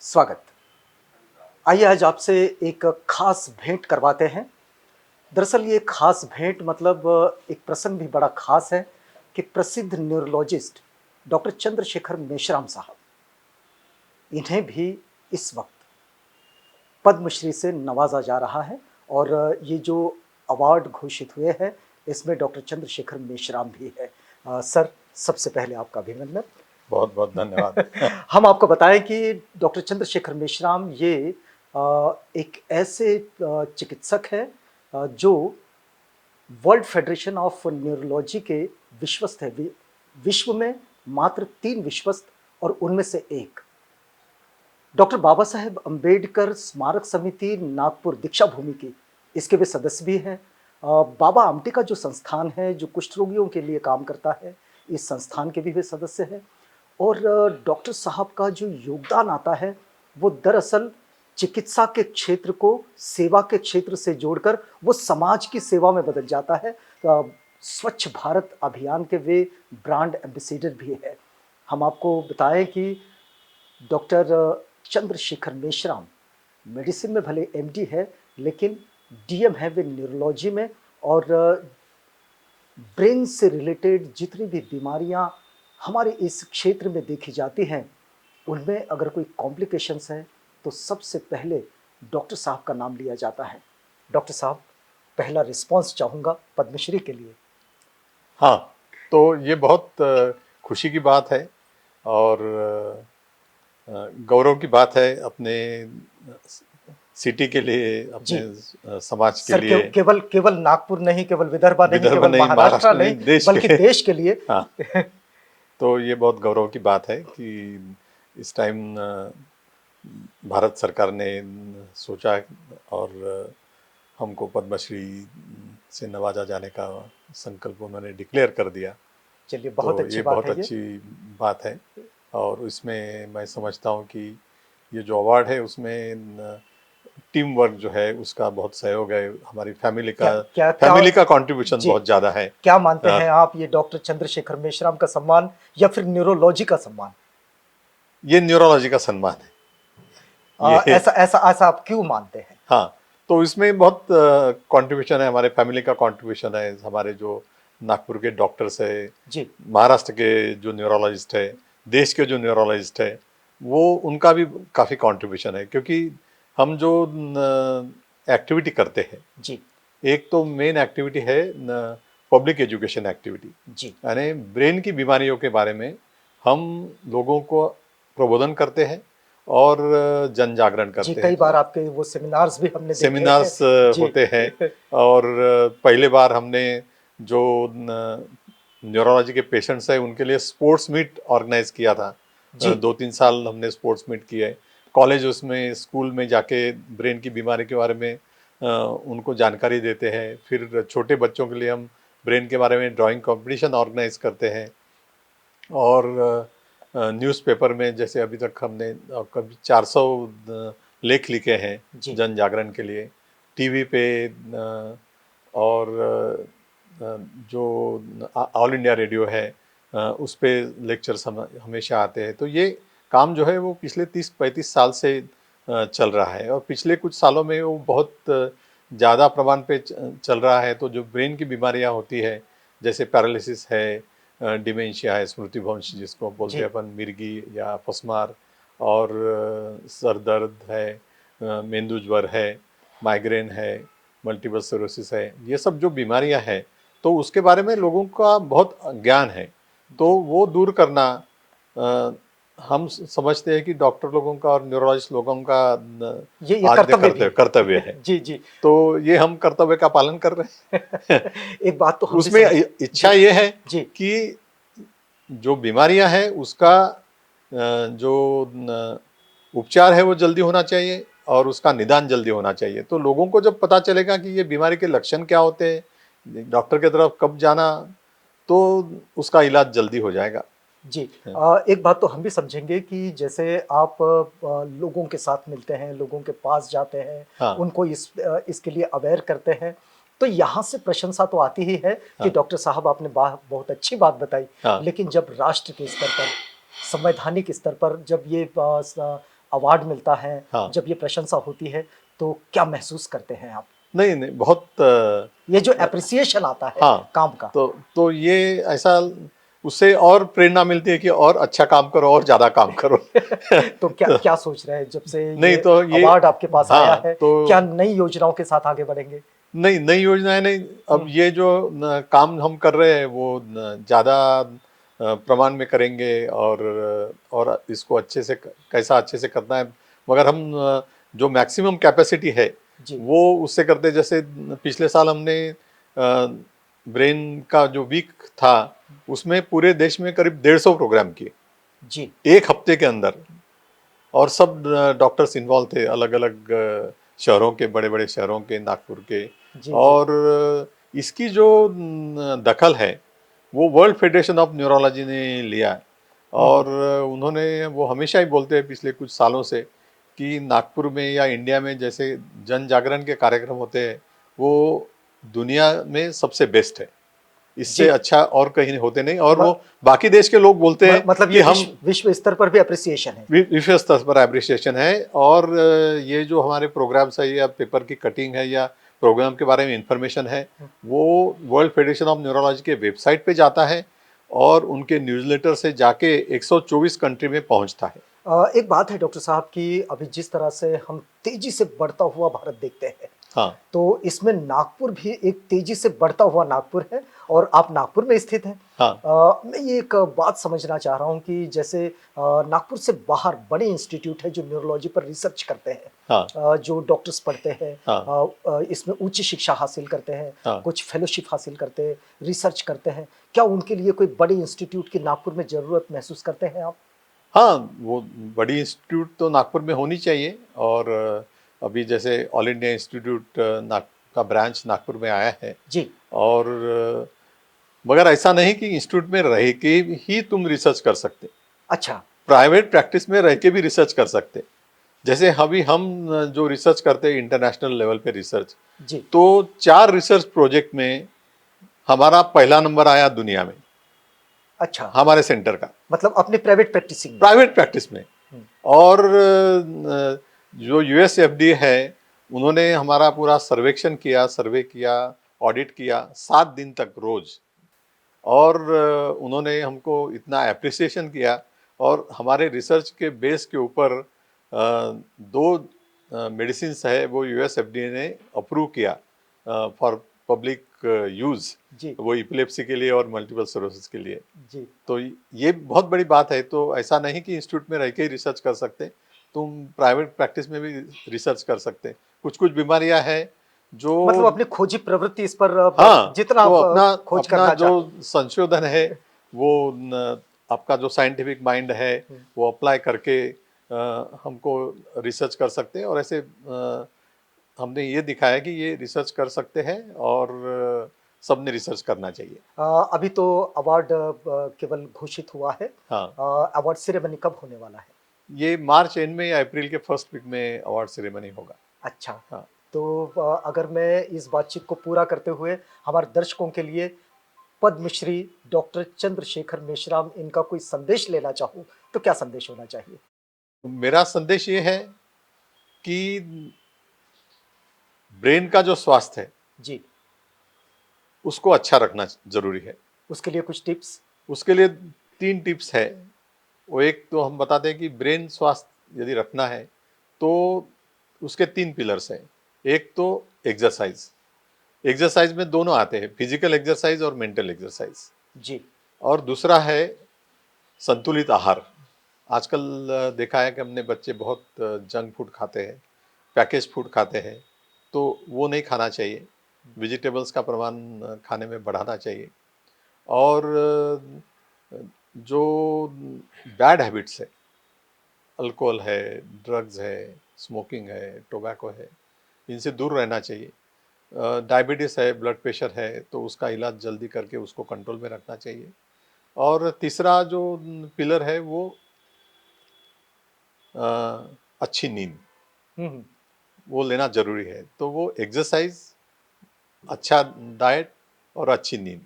स्वागत। आइए आज आपसे एक खास भेंट करवाते हैं। दरअसल ये खास भेंट मतलब एक प्रसंग भी बड़ा खास है कि प्रसिद्ध न्यूरोलॉजिस्ट डॉक्टर चंद्रशेखर मेश्राम साहब, इन्हें भी इस वक्त पद्मश्री से नवाजा जा रहा है और ये जो अवार्ड घोषित हुए हैं इसमें डॉक्टर चंद्रशेखर मेश्राम भी है। सर, सबसे पहले आपका अभिनंदन। बहुत बहुत धन्यवाद। हम आपको बताएं कि डॉक्टर चंद्रशेखर मेश्राम ये एक ऐसे चिकित्सक हैं जो वर्ल्ड फेडरेशन ऑफ न्यूरोलॉजी के विश्वस्त है। विश्व में मात्र 3 विश्वस्त और उनमें से एक डॉक्टर बाबा साहेब अंबेडकर स्मारक समिति नागपुर दीक्षा भूमि की, इसके वे सदस्य भी हैं। बाबा आमटे का जो संस्थान है जो कुष्ठ रोगियों के लिए काम करता है, इस संस्थान के भी वे सदस्य हैं। और डॉक्टर साहब का जो योगदान आता है वो दरअसल चिकित्सा के क्षेत्र को सेवा के क्षेत्र से जोड़कर वो समाज की सेवा में बदल जाता है। स्वच्छ भारत अभियान के वे ब्रांड एम्बेसडर भी है। हम आपको बताएं कि डॉक्टर चंद्रशेखर मेश्राम मेडिसिन में भले एमडी है लेकिन डीएम है वे न्यूरोलॉजी में। और ब्रेन से रिलेटेड जितनी भी बीमारियां हमारे इस क्षेत्र में देखी जाती हैं उनमें अगर कोई कॉम्प्लिकेशंस है तो सबसे पहले डॉक्टर साहब का नाम लिया जाता है। डॉक्टर साहब, पहला रिस्पांस चाहूँगा पद्मश्री के लिए। हाँ, तो ये बहुत खुशी की बात है और गौरव की बात है अपने सिटी के लिए, अपने समाज के लिए। केवल नागपुर नहीं, केवल विदर्भ नहीं, केवल महाराष्ट्र नहीं, बल्कि देश के लिए। हाँ, तो ये बहुत गौरव की बात है कि इस टाइम भारत सरकार ने सोचा और हमको पद्मश्री से नवाजा जाने का संकल्प उन्होंने डिक्लेयर कर दिया। चलिए, बहुत अच्छी बात है। बहुत अच्छी बात है और इसमें मैं समझता हूँ कि ये जो अवार्ड है उसमें टीम वर्क जो है उसका बहुत सहयोग है। हमारी फैमिली का कंट्रीब्यूशन बहुत ज़्यादा है। क्या मानते हैं आप, ये डॉक्टर चंद्रशेखर मेश्राम का सम्मान या फिर न्यूरोलॉजी का सम्मान? ये न्यूरोलॉजी का सम्मान है। ऐसा आप क्यों मानते हैं? हाँ, तो इसमें बहुत कंट्रीब्यूशन है, हमारे फैमिली का कंट्रीब्यूशन है। हमारे जो नागपुर के डॉक्टर्स है जी, महाराष्ट्र के जो न्यूरोलॉजिस्ट है, देश के जो न्यूरोलॉजिस्ट है, वो उनका भी काफ़ी कंट्रीब्यूशन है। क्योंकि हम जो एक्टिविटी करते हैं जी, एक तो मेन एक्टिविटी है पब्लिक एजुकेशन एक्टिविटी जी, यानी ब्रेन की बीमारियों के बारे में हम लोगों को प्रबोधन करते हैं और जन जागरण करते हैं। कई बार आपके वो सेमिनार्स भी हमने सेमिनार्स होते हैं और पहले बार हमने जो न्यूरोलॉजी के पेशेंट्स हैं उनके लिए स्पोर्ट्स मीट ऑर्गेनाइज किया था। 2-3 साल हमने स्पोर्ट्स मीट किए। कॉलेज उसमें स्कूल में जाके ब्रेन की बीमारी के बारे में उनको जानकारी देते हैं। फिर छोटे बच्चों के लिए हम ब्रेन के बारे में ड्राइंग कंपटीशन ऑर्गेनाइज करते हैं और न्यूज़पेपर में जैसे अभी तक हमने कभी 400 लेख लिखे हैं जन जागरण के लिए। टीवी पे और जो ऑल इंडिया रेडियो है उस पे लेक्चर्स हमेशा आते हैं। तो ये काम जो है वो पिछले 30-35 साल से चल रहा है और पिछले कुछ सालों में वो बहुत ज़्यादा प्रमाण पे चल रहा है। तो जो ब्रेन की बीमारियां होती है जैसे पैरालिसिस है, डिमेंशिया है, स्मृति भ्रंश जिसको बोलते हैं अपन, मिर्गी या अपस्मार, और सर दर्द है, मेंदू ज्वर है, माइग्रेन है, मल्टीपल स्क्लेरोसिस है, ये सब जो बीमारियां हैं तो उसके बारे में लोगों का बहुत ज्ञान है। तो वो दूर करना हम समझते हैं कि डॉक्टर लोगों का और न्यूरोलॉजिस्ट लोगों का ये कर्तव्य है। जी जी, तो ये हम कर्तव्य का पालन कर रहे हैं। एक बात तो उसमें इच्छा ये है कि जो बीमारियां हैं उसका जो उपचार है वो जल्दी होना चाहिए और उसका निदान जल्दी होना चाहिए। तो लोगों को जब पता चलेगा कि ये बीमारी के लक्षण क्या होते हैं, डॉक्टर की तरफ कब जाना, तो उसका इलाज जल्दी हो जाएगा। जी, एक बात तो हम भी समझेंगे कि जैसे आप लोगों के साथ मिलते हैं, लोगों के पास जाते हैं, हाँ, उनको इसके लिए अवेयर करते हैं, तो यहाँ से प्रशंसा तो आती ही है कि डॉक्टर साहब आपने बहुत अच्छी बात बताई। लेकिन जब राष्ट्र के स्तर पर, संवैधानिक स्तर पर जब ये अवार्ड मिलता है, हाँ। जब ये प्रशंसा होती है, तो क्या महसूस करते हैं आप? नहीं नहीं, बहुत ये जो एप्रिसिएशन आता है हाँ, काम का। तो ये ऐसा, उससे और प्रेरणा मिलती है कि और अच्छा काम करो और ज्यादा काम करो। तो क्या तो क्या सोच रहे हैं जब से नहीं ये तो ये, अवार्ड आपके पास आया हाँ है? तो क्या नई योजनाओं के साथ आगे बढ़ेंगे? नहीं, नई योजनाएं नहीं, अब ये जो काम हम कर रहे हैं वो ज्यादा प्रमाण में करेंगे, और इसको अच्छे से कैसा अच्छे से करना है। मगर हम जो मैक्सिमम कैपेसिटी है जी वो उससे करते, जैसे पिछले साल हमने ब्रेन का जो वीक था उसमें पूरे देश में करीब 150 प्रोग्राम किए जी एक हफ्ते के अंदर, और सब डॉक्टर्स इन्वॉल्व थे, अलग अलग शहरों के, बड़े बड़े शहरों के, नागपुर के। जी जी और इसकी जो दखल है वो वर्ल्ड फेडरेशन ऑफ न्यूरोलॉजी ने लिया है। हम्म, और उन्होंने, वो हमेशा ही बोलते हैं पिछले कुछ सालों से कि नागपुर में या इंडिया में जैसे जन जागरण के कार्यक्रम होते हैं वो दुनिया में सबसे बेस्ट है, इससे जी अच्छा और कहीं होते नहीं। और म, वो बाकी देश के लोग बोलते हैं मतलब कि ये हम विश्व स्तर पर भी अप्रिसिएशन है। विश्व स्तर पर एप्रिसिएशन है। और ये जो हमारे प्रोग्राम्स है या पेपर की कटिंग है या प्रोग्राम के बारे में इंफॉर्मेशन है वो वर्ल्ड फेडरेशन ऑफ न्यूरोलॉजी के वेबसाइट पे जाता है और उनके न्यूज़लेटर से जाके 124 कंट्री में पहुंचता है। एक बात है डॉक्टर साहब कि अभी जिस तरह से हम तेजी से बढ़ता हुआ भारत देखते हैं, हाँ तो इसमें नागपुर भी एक तेजी से बढ़ता हुआ नागपुर है, और आप नागपुर में स्थित हैं। हाँ मैं ये एक बात समझना चाह रहा हूँ कि जैसे नागपुर से बाहर बड़े इंस्टीट्यूट है जो न्यूरोलॉजी पर रिसर्च करते हैं, हाँ जो डॉक्टर्स पढ़ते हैं, हाँ इसमें उच्च शिक्षा हासिल करते हैं, हाँ कुछ फेलोशिप हासिल करते हैं, रिसर्च करते हैं। क्या उनके लिए कोई बड़े इंस्टीट्यूट की नागपुर में ज़रूरत महसूस करते हैं आप? हाँ, वो बड़ी इंस्टीट्यूट तो नागपुर में होनी चाहिए। और अभी जैसे ऑल इंडिया इंस्टीट्यूट नाग का ब्रांच नागपुर में आया है। जी और मगर ऐसा नहीं कि इंस्टीट्यूट में रह के ही तुम रिसर्च कर सकते, अच्छा प्राइवेट प्रैक्टिस में रह के भी रिसर्च कर सकते। जैसे अभी हम जो रिसर्च करते हैं इंटरनेशनल लेवल पे रिसर्च, जी तो 4 रिसर्च प्रोजेक्ट में हमारा पहला नंबर आया दुनिया में, अच्छा, हमारे सेंटर का, मतलब अपने प्राइवेट प्रैक्टिसिंग में। प्राइवेट प्रैक्टिस में। हम्म, और जो यूएस एफडीए है उन्होंने हमारा पूरा सर्वेक्षण किया, सर्वे किया, ऑडिट किया 7 दिन तक रोज। और उन्होंने हमको इतना अप्रिसिएशन किया, और हमारे रिसर्च के बेस के ऊपर 2 मेडिसिन है वो यूएस एफडीए ने अप्रूव किया फॉर पब्लिक यूज, जी वो इपिलेप्सी के लिए और मल्टीपल स्क्लेरोसिस के लिए। जी तो ये बहुत बड़ी बात है। तो ऐसा नहीं कि इंस्टीट्यूट में रह के ही रिसर्च कर सकते, तुम प्राइवेट प्रैक्टिस में भी रिसर्च कर सकते। कुछ कुछ बीमारियां हैं जो, मतलब अपनी खोजी प्रवृत्ति इस पर हाँ, जितना तो आप अपना खोज अपना करना जो चाहें। संशोधन है वो आपका जो साइंटिफिक माइंड है हम्म, वो अप्लाई करके हमको रिसर्च कर सकते हैं। और ऐसे हमने ये दिखाया कि ये रिसर्च कर सकते हैं, और सबने रिसर्च करना चाहिए। अभी तो अवार्ड केवल घोषित हुआ है। हाँ, अवार्ड सेरेमनी कब होने वाला है? ये मार्च एंड में या अप्रैल के फर्स्ट वीक में अवार्ड सेरेमनी होगा। अच्छा, हाँ, तो अगर मैं इस बातचीत को पूरा करते हुए हमारे दर्शकों के लिए पद्मश्री डॉक्टर चंद्रशेखर मेश्राम इनका कोई संदेश लेना चाहूँ, तो क्या संदेश होना चाहिए? मेरा संदेश ये है कि ब्रेन का जो स्वास्थ्य है जी, उसको अच्छा रखना जरूरी है। उसके लिए कुछ टिप्स? उसके लिए 3 टिप्स है। वो एक तो हम बताते हैं कि ब्रेन स्वास्थ्य यदि रखना है तो उसके 3 पिलर्स हैं। एक तो एक्सरसाइज, एक्सरसाइज में दोनों आते हैं, फिजिकल एक्सरसाइज और मेंटल एक्सरसाइज। जी, और दूसरा है संतुलित आहार। आजकल देखा है कि हमने बच्चे बहुत जंक फूड खाते हैं, पैकेज फूड खाते हैं, तो वो नहीं खाना चाहिए। वेजिटेबल्स का प्रमाण खाने में बढ़ाना चाहिए। और जो बैड हैबिट्स है, अल्कोहल है, ड्रग्स है, स्मोकिंग है, टोबैको है, इनसे दूर रहना चाहिए। डायबिटीज़ है, ब्लड प्रेशर है, तो उसका इलाज जल्दी करके उसको कंट्रोल में रखना चाहिए। और तीसरा जो पिलर है वो अच्छी नींद, हम्म, वो लेना जरूरी है। तो वो एक्सरसाइज, अच्छा डाइट और अच्छी नींद।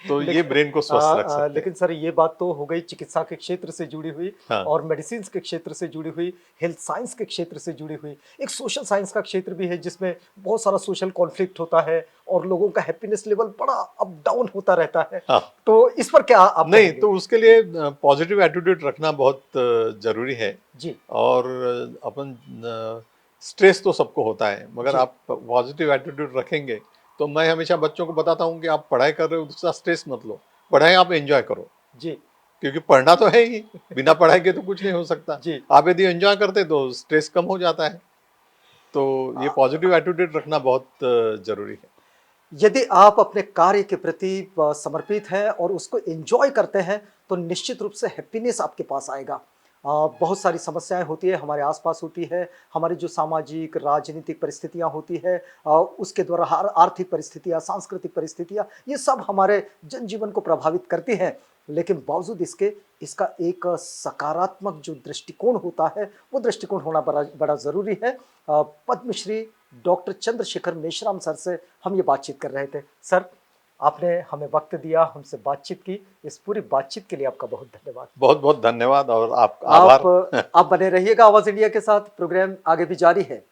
तो ये लेकिन ब्रेन को स्वस्थ रख सकते हैं। लेकिन सर ये बात तो हो गई चिकित्सा के क्षेत्र से जुड़ी हुई हाँ। और मेडिसिन के क्षेत्र से जुड़ी हुई, हेल्थ साइंस के क्षेत्र से जुड़ी हुई। एक सोशल साइंस का क्षेत्र भी है जिसमें बहुत सारा सोशल कॉन्फ्लिक्ट होता है और लोगों का हैप्पीनेस लेवल बड़ा अप डाउन होता रहता है। हाँ। तो इस पर क्या आप नहीं, कहेंगे? तो उसके लिए पॉजिटिव एटीट्यूड रखना बहुत जरूरी है। जी, और अपन स्ट्रेस तो सबको होता है, मगर जी, आप पॉजिटिव एटीट्यूड रखेंगे तो मैं हमेशा बच्चों को बताता हूँ कि आप पढ़ाई कर रहे हो उसका स्ट्रेस मत लो, पढ़ाई आप एंजॉय करो, जी, क्योंकि पढ़ना तो है ही, बिना पढ़ाई के तो कुछ नहीं हो सकता। जी। आप यदि एंजॉय करते तो स्ट्रेस कम हो जाता है। तो ये पॉजिटिव एटीट्यूड रखना बहुत जरूरी है। यदि आप अपने कार्य के प्रति समर्पित हैं और उसको एंजॉय करते हैं तो निश्चित रूप से हैप्पीनेस आपके पास आएगा। बहुत सारी समस्याएं होती है हमारे आसपास होती है, हमारी जो सामाजिक राजनीतिक परिस्थितियां होती है, उसके द्वारा आर्थिक परिस्थितियां, सांस्कृतिक परिस्थितियां, ये सब हमारे जनजीवन को प्रभावित करती हैं। लेकिन बावजूद इसके इसका एक सकारात्मक जो दृष्टिकोण होता है वो दृष्टिकोण होना बड़ा बड़ा ज़रूरी है। पद्मश्री डॉक्टर चंद्रशेखर मेश्राम सर से हम ये बातचीत कर रहे थे। सर, आपने हमें वक्त दिया, हमसे बातचीत की, इस पूरी बातचीत के लिए आपका बहुत धन्यवाद। बहुत बहुत धन्यवाद और आपका आप आभार। आप बने रहिएगा आवाज़ इंडिया के साथ, प्रोग्राम आगे भी जारी है।